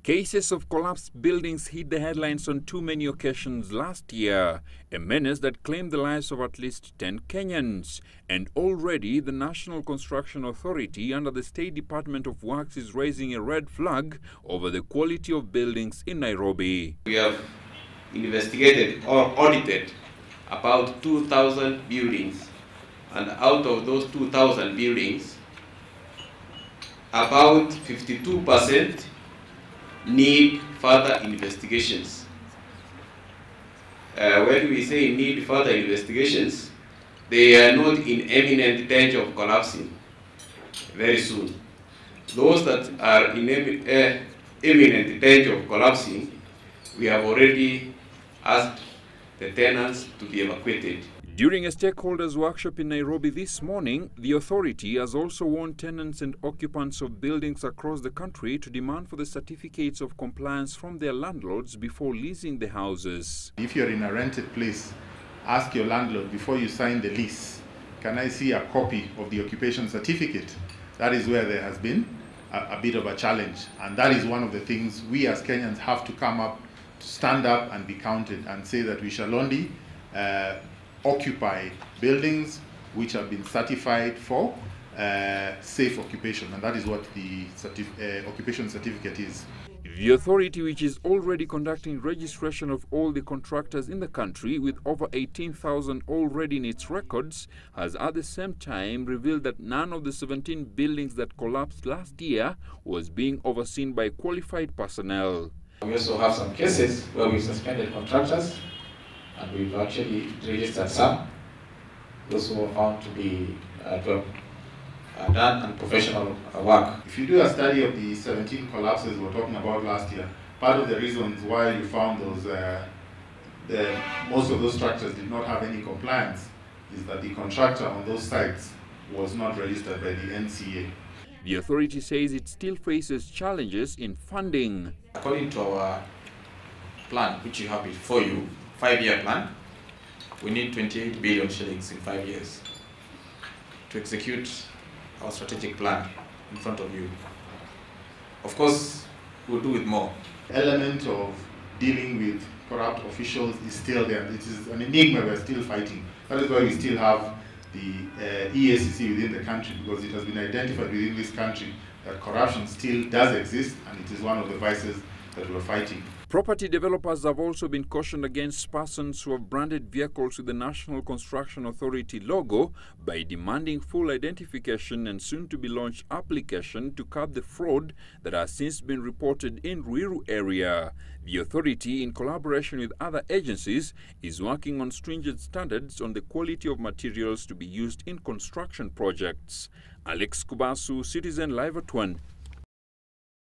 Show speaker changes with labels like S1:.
S1: Cases of collapsed buildings hit the headlines on too many occasions last year, a menace that claimed the lives of at least 10 Kenyans. And already the National Construction Authority under the State Department of Works is raising a red flag over the quality of buildings in Nairobi.
S2: We have investigated or audited about 2,000 buildings, and out of those 2,000 buildings, about 52% need further investigations. When we say need further investigations, they are not in imminent danger of collapsing very soon. Those that are in imminent danger of collapsing, we have already asked the tenants to be evacuated.
S1: During a stakeholders workshop in Nairobi this morning, the authority has also warned tenants and occupants of buildings across the country to demand for the certificates of compliance from their landlords before leasing the houses.
S3: If you're in a rented place, ask your landlord before you sign the lease, can I see a copy of the occupation certificate? That is where there has been a bit of a challenge, and that is one of the things we as Kenyans have to come up, stand up and be counted and say that we shall only occupy buildings which have been certified for safe occupation, and that is what the occupation certificate is.
S1: The authority, which is already conducting registration of all the contractors in the country with over 18,000 already in its records, has at the same time revealed that none of the 17 buildings that collapsed last year was being overseen by qualified personnel.
S4: We also have some cases where we suspended contractors, and we've actually registered some. Those who were found to be done unprofessional work.
S3: If you do a study of the 17 collapses we were talking about last year, part of the reasons why you found those, most of those structures did not have any compliance is that the contractor on those sites was not registered by the NCA.
S1: The authority says it still faces challenges in funding.
S4: According to our plan, which you have before you, 5-year plan, we need 28 billion shillings in 5 years to execute our strategic plan in front of you. Of course, we'll do with more.
S3: The element of dealing with corrupt officials is still there. It is an enigma we're still fighting. That is why we still have the EACC within the country, because it has been identified within this country that corruption still does exist, and it is one of the vices that we're fighting.
S1: Property developers have also been cautioned against persons who have branded vehicles with the National Construction Authority logo by demanding full identification and soon-to-be-launched application to curb the fraud that has since been reported in Ruiru area. The authority, in collaboration with other agencies, is working on stringent standards on the quality of materials to be used in construction projects. Alex Kubasu, Citizen Live at 1.